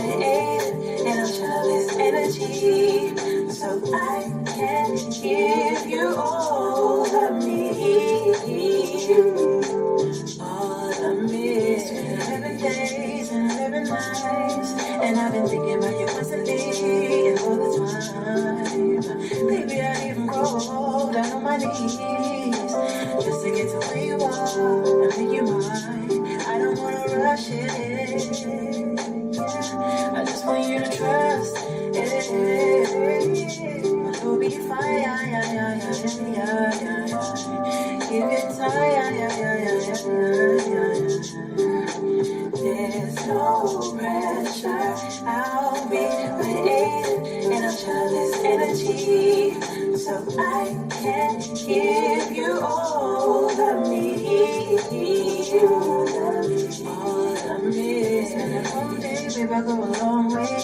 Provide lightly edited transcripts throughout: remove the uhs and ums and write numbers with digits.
creative and I'm jealous energy, so I can give you all of me. All of me. 11 days and 11 nights, and I've been thinking about you constantly and all the time. Baby, I even go down on my knees just to get to where you are and make you mine. I don't wanna rush it. Yeah. I just want you to trust it. We'll be fine. Give it time. There's no pressure. I'll be creative and I'm jealous energy, so I can give you all of me. All of me. Spend a whole day, babe, I go a long way.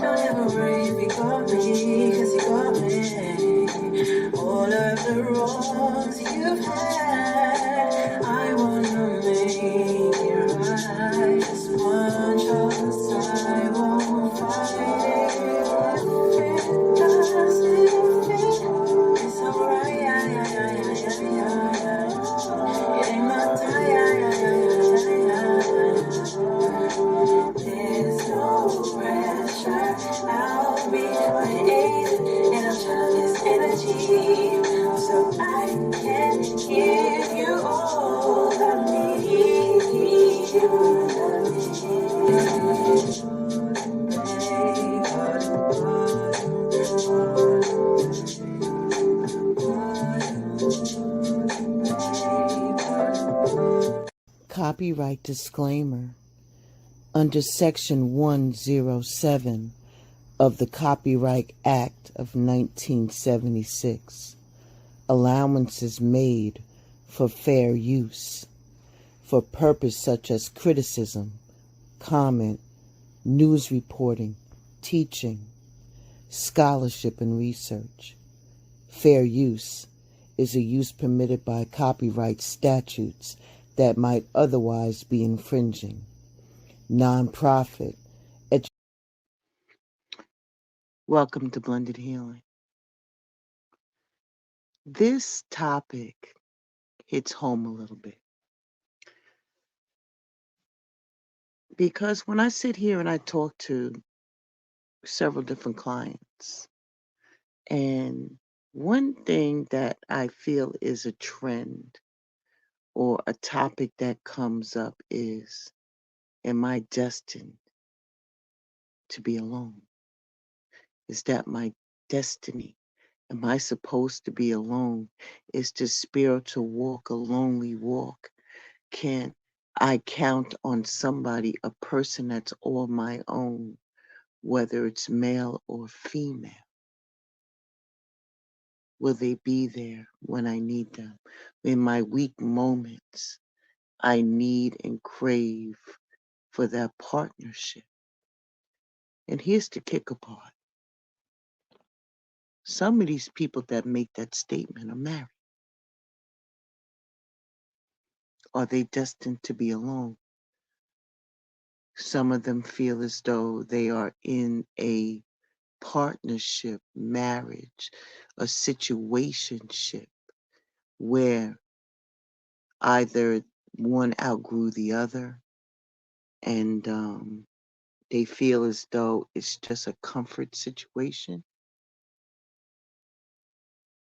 Don't ever worry if you got me, cause you got me. All of the wrongs you've had, I wanna make it right. Just one chance, I won't fight it. If it doesn't fit, it's alright. It ain't my time. There's no pressure. I'll be creative and I'm jealous energy, so I can give you all of me. Copyright disclaimer. Under Section 107 of the Copyright Act of 1976, allowances made for fair use for purpose such as criticism, comment, news reporting, teaching, scholarship, and research. Fair use is a use permitted by copyright statutes that might otherwise be infringing. Nonprofit. Welcome to Blended Healing. This topic hits home a little bit because when I sit here and I talk to several different clients, and one thing that I feel is a trend or a topic that comes up is, am I destined to be alone? Is that my destiny? Am I supposed to be alone? Is the spiritual walk a lonely walk? Can I count on somebody, a person that's all my own, whether it's male or female? Will they be there when I need them? In my weak moments, I need and crave for that partnership. And here's the kicker part. Some of these people that make that statement are married. Are they destined to be alone? Some of them feel as though they are in a partnership, marriage, a situationship where either one outgrew the other and they feel as though it's just a comfort situation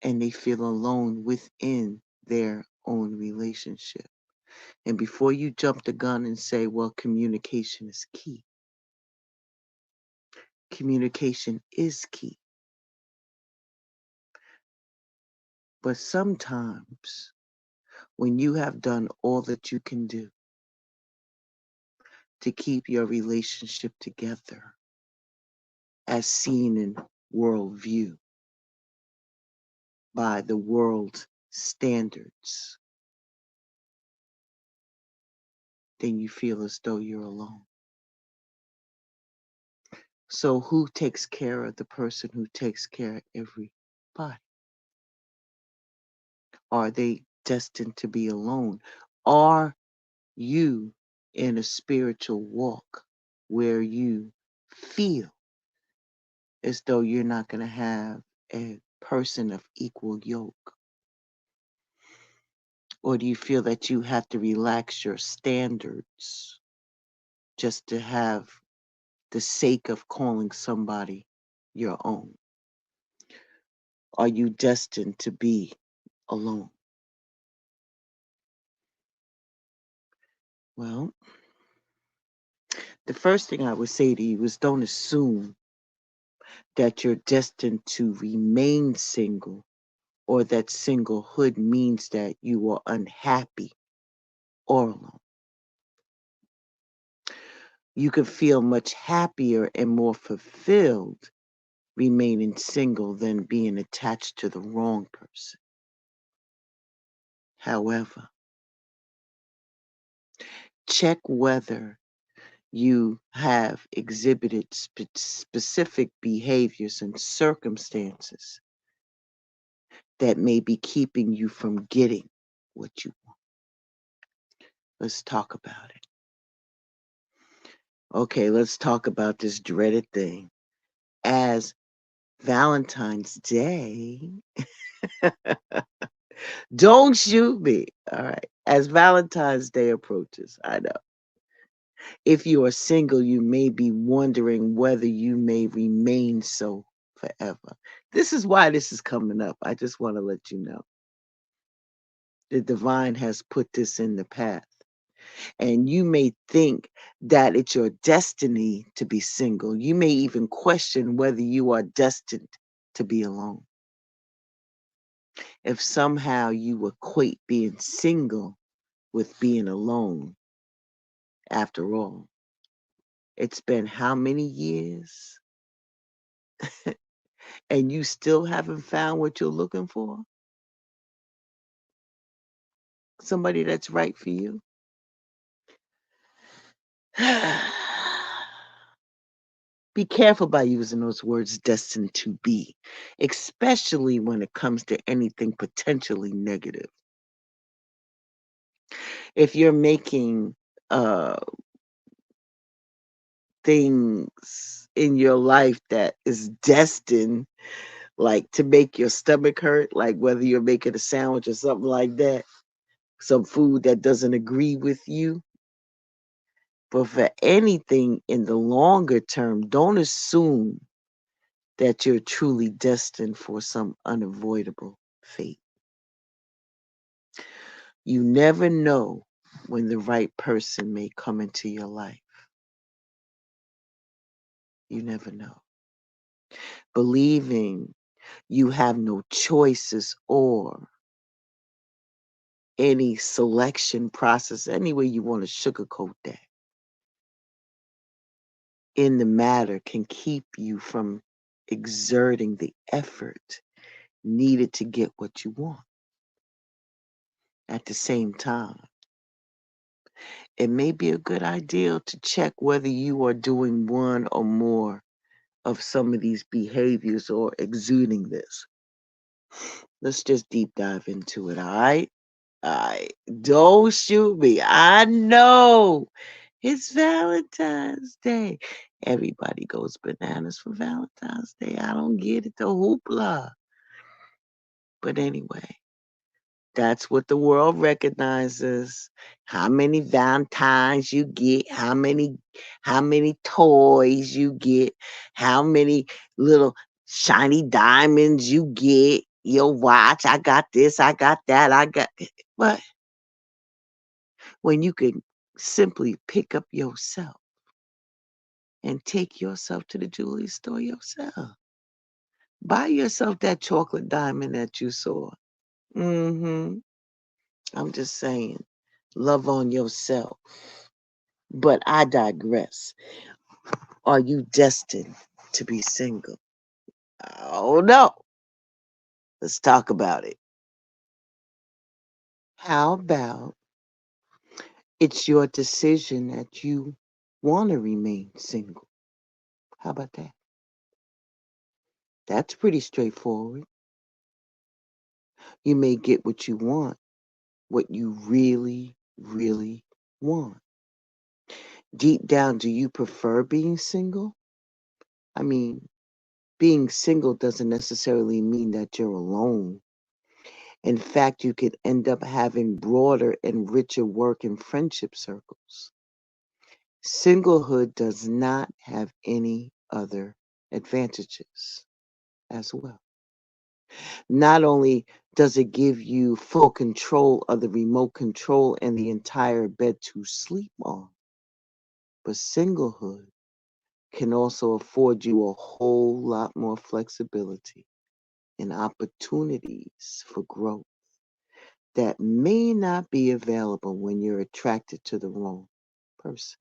and they feel alone within their own relationship. And before you jump the gun and say, well, communication is key. Communication is key. But sometimes when you have done all that you can do to keep your relationship together, as seen in worldview, by the world's standards, then you feel as though you're alone. So who takes care of the person who takes care of everybody? Are they destined to be alone? Are you in a spiritual walk where you feel as though you're not going to have a person of equal yoke? Or do you feel that you have to relax your standards just to have the sake of calling somebody your own? Are you destined to be alone? Well, the first thing I would say to you is don't assume that you're destined to remain single or that singlehood means that you are unhappy or alone. You could feel much happier and more fulfilled remaining single than being attached to the wrong person. However, check whether you have exhibited specific behaviors and circumstances that may be keeping you from getting what you want. Let's talk about it. Okay, let's talk about this dreaded thing. As Valentine's Day, don't shoot me. All right. As Valentine's Day approaches, I know. If you are single, you may be wondering whether you may remain so forever. This is why this is coming up. I just want to let you know. The divine has put this in the path. And you may think that it's your destiny to be single. You may even question whether you are destined to be alone. If somehow you equate being single with being alone, after all, it's been how many years and you still haven't found what you're looking for? Somebody that's right for you? Be careful by using those words destined to be, especially when it comes to anything potentially negative. If you're making uh, things in your life that is destined, like to make your stomach hurt, like whether you're making a sandwich or something like that, some food that doesn't agree with you. But for anything in the longer term, don't assume that you're truly destined for some unavoidable fate. You never know when the right person may come into your life. You never know. Believing you have no choices or any selection process, any way you want to sugarcoat that, in the matter can keep you from exerting the effort needed to get what you want. At the same time, it may be a good idea to check whether you are doing one or more of some of these behaviors or exuding this. Let's just deep dive into it, all right? All right. Don't shoot me. I know it's Valentine's Day. Everybody goes bananas for Valentine's Day. I don't get it, the hoopla. But anyway, that's what the world recognizes. How many Valentines you get, how many toys you get, how many little shiny diamonds you get, your watch, I got this, I got that, I got but when you can simply pick up yourself and take yourself to the jewelry store yourself. Buy yourself that chocolate diamond that you saw. Mm-hmm. I'm just saying, love on yourself. But I digress. Are you destined to be single? Oh no. Let's talk about it. How about it's your decision that you want to remain single? How about that? That's pretty straightforward. You may get what you want, what you really, really want. Deep down, do you prefer being single? I mean, being single doesn't necessarily mean that you're alone. In fact, you could end up having broader and richer work and friendship circles. Singlehood does not have any other advantages as well. Not only does it give you full control of the remote control and the entire bed to sleep on, but singlehood can also afford you a whole lot more flexibility and opportunities for growth that may not be available when you're attracted to the wrong person.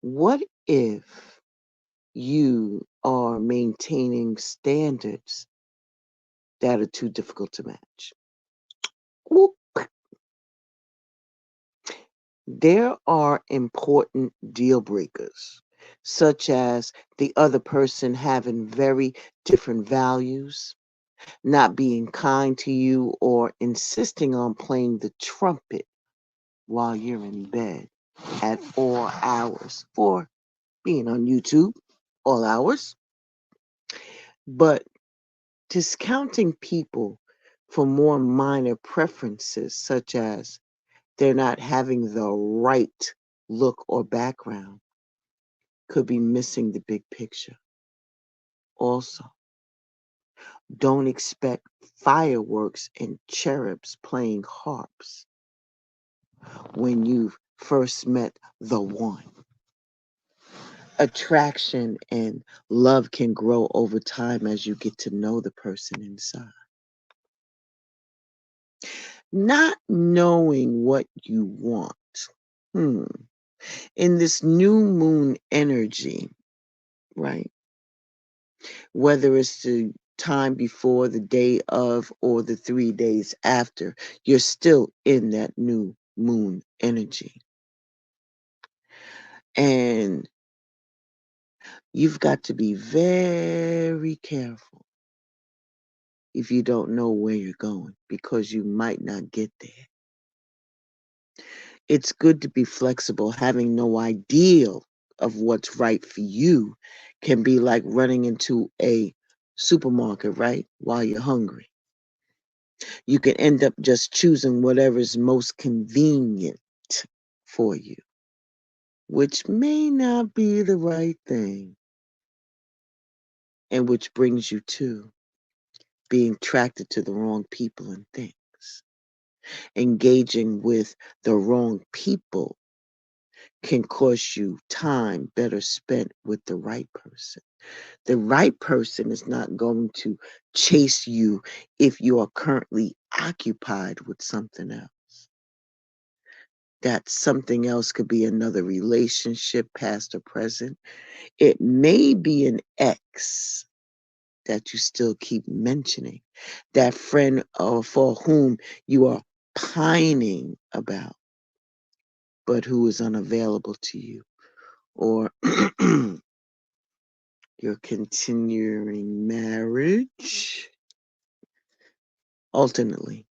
What if you are maintaining standards that are too difficult to match? Whoop. There are important deal breakers, such as the other person having very different values, not being kind to you, or insisting on playing the trumpet while you're in bed at all hours, or being on YouTube all hours. But discounting people for more minor preferences, such as they're not having the right look or background, could be missing the big picture. Also, don't expect fireworks and cherubs playing harps when you've first met the one. Attraction and love can grow over time as you get to know the person inside. Not knowing what you want. Hmm. In this new moon energy, right? Whether it's the time before, the day of, or the 3 days after, you're still in that new moon energy. And you've got to be very careful if you don't know where you're going, because you might not get there. It's good to be flexible. Having no ideal of what's right for you can be like running into a supermarket, right? While you're hungry. You can end up just choosing whatever's most convenient for you, which may not be the right thing, and which brings you to being attracted to the wrong people and things. Engaging with the wrong people can cost you time better spent with the right person. The right person is not going to chase you if you are currently occupied with something else. That something else could be another relationship, past or present. It may be an ex that you still keep mentioning, that friend for whom you are pining about, but who is unavailable to you, or your continuing marriage. Alternately,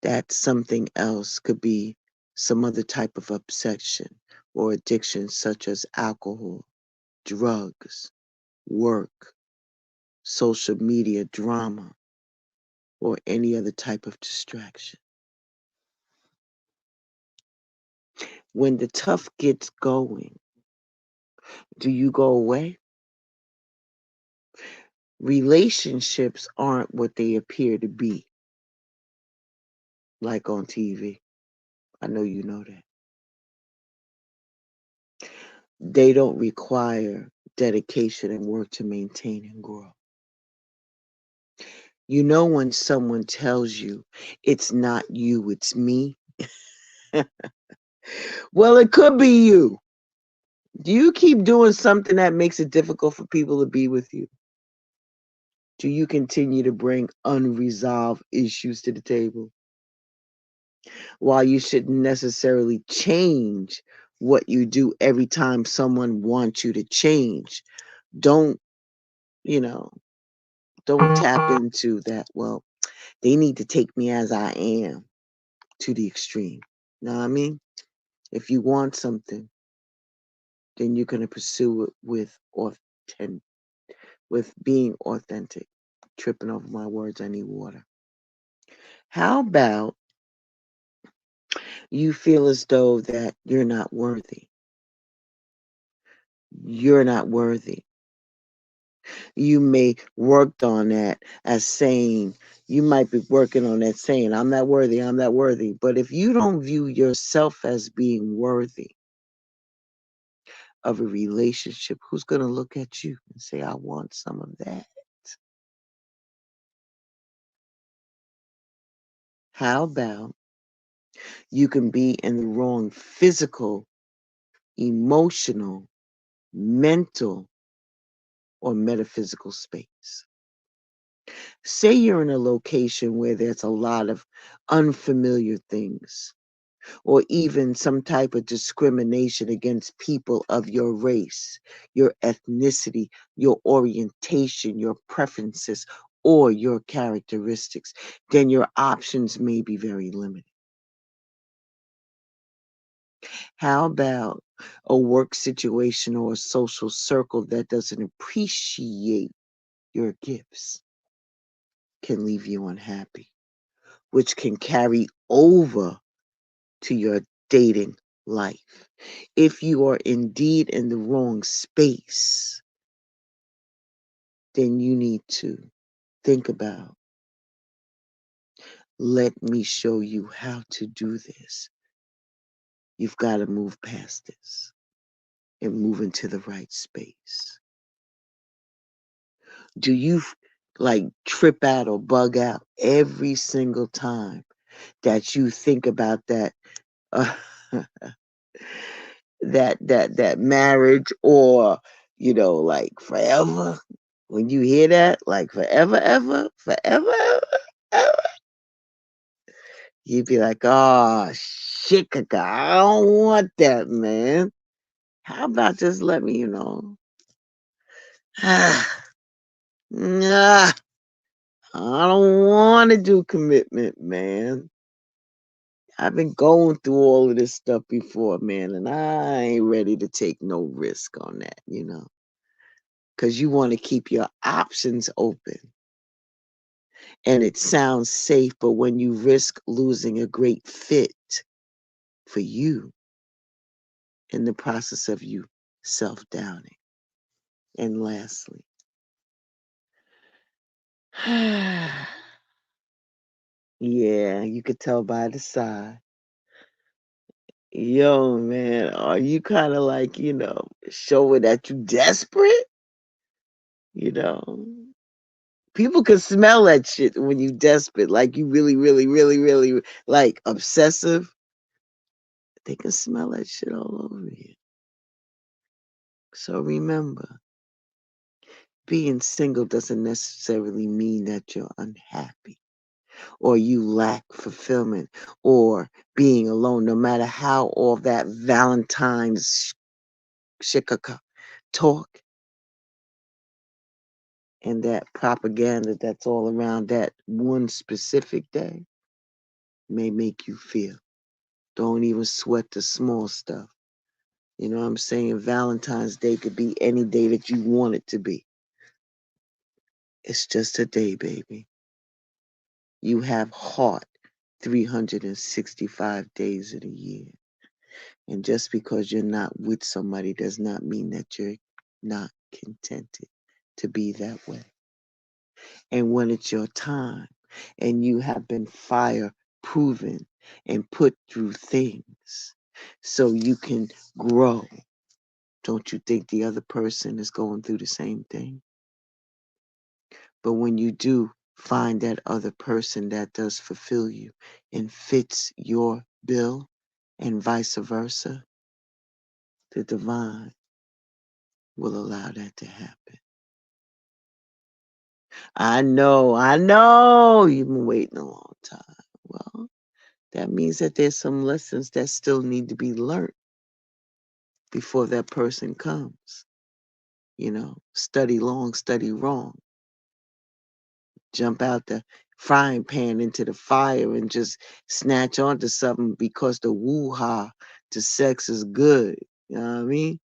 that something else could be some other type of obsession or addiction, such as alcohol, drugs, work, social media, drama, or any other type of distraction. When the tough gets going, do you go away? Relationships aren't what they appear to be, like on TV. I know you know that. They don't require dedication and work to maintain and grow. You know when someone tells you, it's not you, it's me? Well, it could be you. Do you keep doing something that makes it difficult for people to be with you? Do you continue to bring unresolved issues to the table? While you shouldn't necessarily change what you do every time someone wants you to change, don't, you know, don't tap into that, well, they need to take me as I am to the extreme. Know what I mean? If you want something, then you're going to pursue it with being authentic. Tripping over my words, I need water. How about you feel as though that you're not worthy? You're not worthy. You may worked on that as saying, you might be working on that saying, I'm not worthy, I'm not worthy. But if you don't view yourself as being worthy of a relationship, who's going to look at you and say, I want some of that? How about you can be in the wrong physical, emotional, mental, or metaphysical space? Say you're in a location where there's a lot of unfamiliar things, or even some type of discrimination against people of your race, your ethnicity, your orientation, your preferences, or your characteristics, then your options may be very limited. How about a work situation or a social circle that doesn't appreciate your gifts? Can leave you unhappy, which can carry over to your dating life. If you are indeed in the wrong space, then you need to think about, let me show you how to do this. You've got to move past this and move into the right space. Do you like trip out or bug out every single time that you think about that uh, that marriage, or like forever? When you hear that, like forever ever, forever ever, ever, you'd be like, oh shit, Kaka, I don't want that, man. How about just let me, nah, I don't want to do commitment, man. I've been going through all of this stuff before, man, and I ain't ready to take no risk on that. Because you want to keep your options open. And it sounds safe, but when you risk losing a great fit for you in the process of you self-downing. And lastly, yeah, you could tell by the sigh. Yo, man, are you kind of like, showing that you desperate? You know, people can smell that shit when you desperate, like you really, really, really, really like obsessive. They can smell that shit all over you. So remember, being single doesn't necessarily mean that you're unhappy or you lack fulfillment or being alone, no matter how all that Valentine's shikaka talk and that propaganda that's all around that one specific day may make you feel. Don't even sweat the small stuff. You know what I'm saying? Valentine's Day could be any day that you want it to be. It's just a day, baby. You have heart 365 days of the year. And just because you're not with somebody does not mean that you're not contented to be that way. And when it's your time and you have been fire proven and put through things so you can grow, don't you think the other person is going through the same thing? But when you do find that other person that does fulfill you and fits your bill and vice versa, the divine will allow that to happen. I know you've been waiting a long time. Well, that means that there's some lessons that still need to be learned before that person comes. Study long, study wrong. Jump out the frying pan into the fire and just snatch onto something because the woo-ha to sex is good. You know what I mean?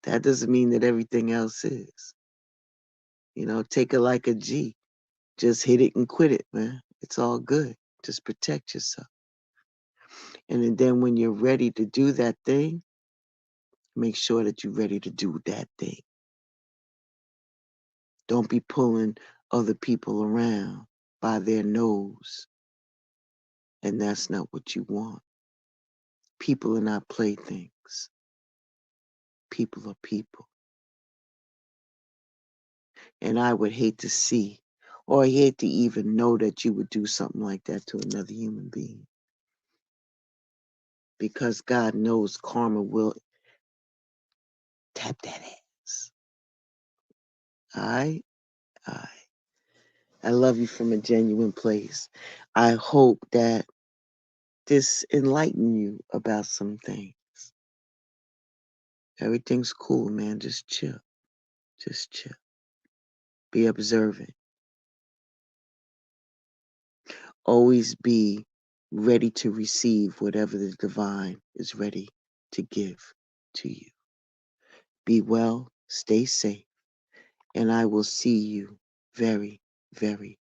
That doesn't mean that everything else is. Take it like a G. Just hit it and quit it, man. It's all good. Just protect yourself. And then when you're ready to do that thing, make sure that you're ready to do that thing. Don't be pulling other people around by their nose. And that's not what you want. People are not playthings. People are people. And I would hate to see, or I hate to even know that you would do something like that to another human being. Because God knows karma will tap that ass. Alright? Alright. I love you from a genuine place. I hope that this enlighten you about some things. Everything's cool, man. Just chill. Just chill. Be observant. Always be ready to receive whatever the divine is ready to give to you. Be well, stay safe, and I will see you very, very